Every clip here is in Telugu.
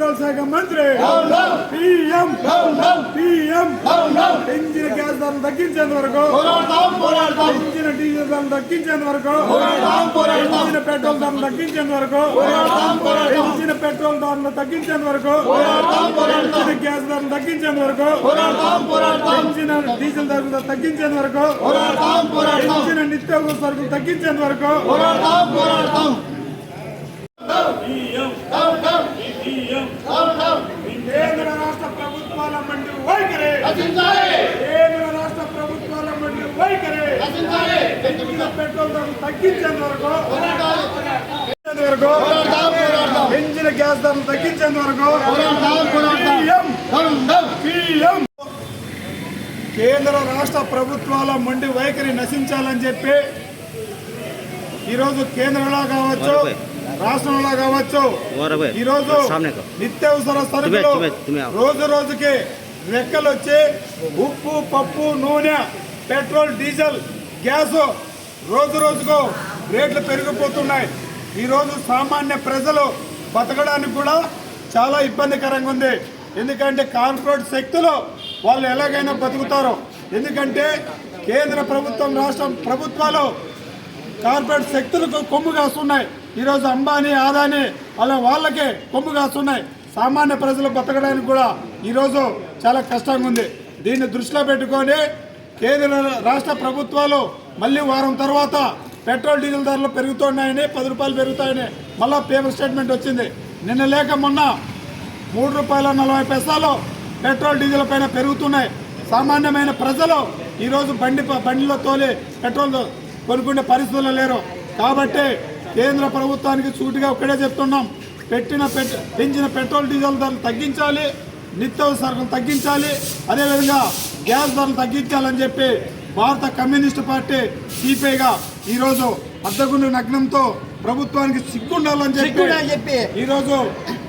పెట్రోల్ శాఖ మంత్రి పిఎం పెంచిన గ్యాస్ ధరలు తగ్గించేంత వరకు, పెంచిన డీజిల్ ధరలు తగ్గించేంత వరకు, పెంచిన పెట్రోల్ ధరలు తగ్గించేంత వరకు, పెంచిన పెట్రోల్ ధరలు తగ్గించేంత వరకు, పెంచిన గ్యాస్ ధరలు తగ్గించేంత వరకు, పెంచిన డీజిల్ ధరలు తగ్గించేంత వరకు, పెంచిన నిత్యావసర సరుకులు తగ్గించేంత వరకు కేంద్ర రాష్ట్ర ప్రభుత్వాల మండి వైఖరి, కేంద్ర రాష్ట్ర ప్రభుత్వాల మండి వైఖరి, పెంచిన పెట్రోల్ ధరలు తగ్గించేంత వరకు, పెంచిన గ్యాస్ ధరలు తగ్గించేంత వరకు కేంద్ర రాష్ట్ర ప్రభుత్వాల మండి వైఖరి నశించాలని చెప్పి ఈరోజు కేంద్రంలో కావచ్చు, రాష్ట్రంలో కావచ్చు, ఈరోజు నిత్యావసర సరుకులు రోజు రోజుకి రెక్కలు వచ్చి ఉప్పు, పప్పు, నూనె, పెట్రోల్, డీజిల్, గ్యాస్ రోజు రోజుకు రేట్లు పెరిగిపోతున్నాయి. ఈరోజు సామాన్య ప్రజలు బతకడానికి కూడా చాలా ఇబ్బందికరంగా ఉంది. ఎందుకంటే కార్పొరేట్ శక్తులు వాళ్ళు ఎలాగైనా బతుకుతారు. ఎందుకంటే కేంద్ర ప్రభుత్వం, రాష్ట్ర ప్రభుత్వాలు కార్పొరేట్ శక్తులకు కొమ్ము కాస్తున్నాయి. ఈరోజు అంబానీ, ఆదాని అలా వాళ్ళకే కొమ్ము కాస్తున్నాయి. సామాన్య ప్రజలు బతకడానికి కూడా ఈరోజు చాలా కష్టంగా ఉంది. దీన్ని దృష్టిలో పెట్టుకొని కేంద్ర రాష్ట్ర ప్రభుత్వాలు మళ్ళీ వారం తర్వాత పెట్రోల్ డీజిల్ ధరలు పెరుగుతున్నాయని, 10 రూపాయలు పెరుగుతాయని మళ్ళీ పేపర్ స్టేట్మెంట్ వచ్చింది. నిన్న లేక మొన్న ₹3.40 పెట్రోల్ డీజిల్ పైన పెరుగుతున్నాయి. సామాన్యమైన ప్రజలు ఈరోజు బండిలో తోలి పెట్రోల్ కొనుక్కునే పరిస్థితుల్లో లేరు. కాబట్టి కేంద్ర ప్రభుత్వానికి సూటిగా ఒక్కడే చెప్తున్నాం, పెంచిన పెట్రోల్ డీజిల్ ధరలు తగ్గించాలి, నిత్యావసర సరుకులు తగ్గించాలి, అదేవిధంగా గ్యాస్ ధరలు తగ్గించాలని చెప్పి భారత కమ్యూనిస్టు పార్టీ సిపిఐగా ఈరోజు అద్దగుండు నగ్నంతో ప్రభుత్వానికి సిగ్గుండాలని చెప్పి ఈరోజు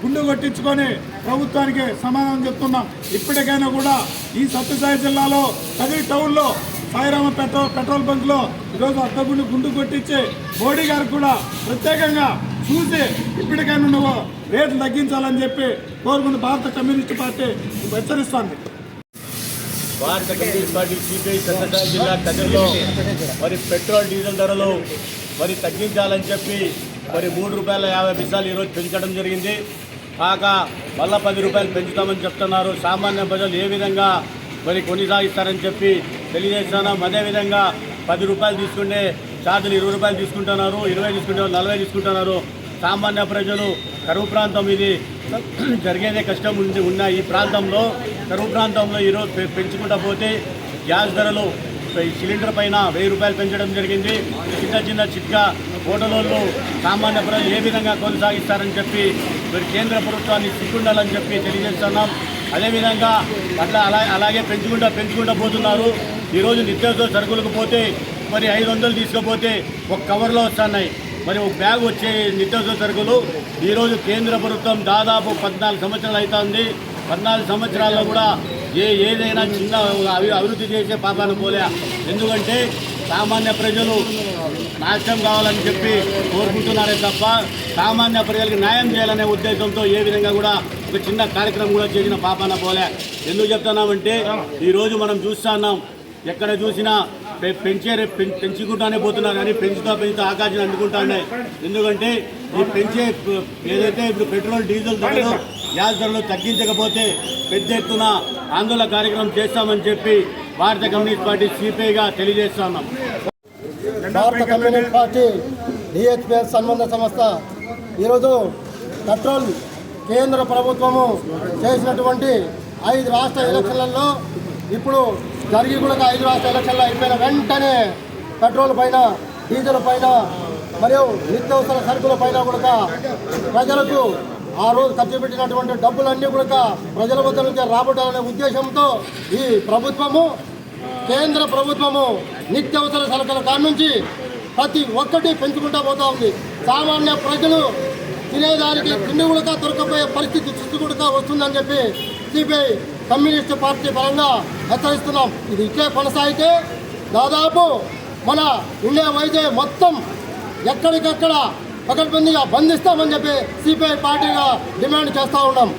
గుండు కొట్టించుకొని ప్రభుత్వానికి సమాధానం చెప్తున్నాం. ఇప్పటికైనా కూడా ఈ సత్యసాయి జిల్లాలో కదిరి టౌన్లో సాయిరామ పెట్రోల్ బంక్లో ఈరోజు అద్దగుండు గుండు కొట్టించి మోడీ గారు కూడా ప్రత్యేకంగా చూసి ఇప్పటికైనా నువ్వు రేట్లు తగ్గించాలని చెప్పి కోరుకున్న భారత కమ్యూనిస్టు పార్టీ హెచ్చరిస్తోంది. భారత కమ్యూనిస్ట్ పార్టీ సిపిఐ సత్యసాయి జిల్లా కదిరిలో మరి పెట్రోల్ డీజిల్ ధరలు మరి తగ్గించాలని చెప్పి మరి ₹3.50 ఈరోజు పెంచడం జరిగింది. కాక మళ్ళా ₹10 పెంచుతామని చెప్తున్నారు. సామాన్య ప్రజలు ఏ విధంగా మరి కొనసాగిస్తారని చెప్పి తెలియజేస్తున్నాం. అదేవిధంగా ₹10 తీసుకుంటే ఛార్జీలు ₹20 తీసుకుంటున్నారు, 20 తీసుకుంటున్నారు, 40 తీసుకుంటున్నారు. సామాన్య ప్రజలు కరువు ప్రాంతం, ఇది జరిగేదే కష్టం ఉన్న ఈ ప్రాంతంలో, కరువు ప్రాంతంలో ఈరోజు పెంచుకుంటా పోతే గ్యాస్ ధరలు సిలిండర్ పైన ₹1000 పెంచడం జరిగింది. చిన్న చిట్కా హోటల్లో సామాన్య ప్రజలు ఏ విధంగా కొనసాగిస్తారని చెప్పి మరి కేంద్ర ప్రభుత్వాన్ని సిగ్గుండాలని చెప్పి తెలియజేస్తున్నాం. అదేవిధంగా అలాగే పెంచుకుంటా పోతున్నారు. ఈరోజు నిత్యావసర సరుకులకు పోతే మరి 500 తీసుకుపోతే ఒక కవర్లో వస్తున్నాయి. మరి ఒక బ్యాగ్ వచ్చే నిత్యావసర సరుకులు ఈరోజు కేంద్ర ప్రభుత్వం దాదాపు 14 సంవత్సరాలు అవుతుంది. 14 సంవత్సరాల్లో కూడా ఏదైనా చిన్న అభివృద్ధి చేసే పాపాను పోలే. ఎందుకంటే సామాన్య ప్రజలు నాశనం కావాలని చెప్పి కోరుకుంటున్నారే తప్ప సామాన్య ప్రజలకు న్యాయం చేయాలనే ఉద్దేశంతో ఏ విధంగా కూడా ఒక చిన్న కార్యక్రమం కూడా చేసిన పాపాన పోలే. ఎందుకు చెప్తున్నామంటే ఈరోజు మనం చూస్తున్నాం, ఎక్కడ చూసినా పెంచుకుంటానే పోతున్నారు, కానీ పెంచుతా ఆకాశాన్ని అందుకుంటున్నాయి. ఎందుకంటే ఈ పెంచే ఏదైతే ఇప్పుడు పెట్రోల్ డీజిల్ ధరలు, గ్యాస్ ధరలు తగ్గించకపోతే పెద్ద ఎత్తున ఆందోళన కార్యక్రమం చేస్తామని చెప్పి భారత కమ్యూనిస్ట్ పార్టీ సిపిఐగా తెలియజేస్తున్నాం. భారత కమ్యూనిస్ట్ పార్టీ డిహెచ్పిఎస్ అనుబంధ సంస్థ ఈరోజు పెట్రోల్ కేంద్ర ప్రభుత్వము చేసినటువంటి 5 రాష్ట్ర ఎలక్షన్లలో ఇప్పుడు జరిగి కూడా 5 రాష్ట్ర ఎలక్షన్లు అయిపోయిన వెంటనే పెట్రోల్ పైన, డీజిల్ పైన మరియు నిత్యావసర సరుకుల పైన కూడా ప్రజలకు ఆ రోజు ఖర్చు పెట్టినటువంటి డబ్బులన్నీ కూడా ప్రజల వద్ద నుంచి రాబట్టాలనే ఉద్దేశంతో ఈ ప్రభుత్వము, కేంద్ర ప్రభుత్వము నిత్యావసర సరుకుల కాడ నుంచి ప్రతి ఒక్కటి పెంచుకుంటూ పోతూ ఉంది. సామాన్య ప్రజలు తినేదానికి తిండి కూడా దొరకపోయే పరిస్థితి సృష్టి కూడా వస్తుందని చెప్పి సిపిఐ కమ్యూనిస్టు పార్టీ పరంగా హెచ్చరిస్తున్నాం. ఇది ఇట్లే కొనసాగితే దాదాపు మన ఇండియా వైజాగ్ మొత్తం ఎక్కడికక్కడ పకడ్బందీగా బంధిస్తామని చెప్పి సిపిఐ పార్టీగా డిమాండ్ చేస్తూ ఉన్నాం.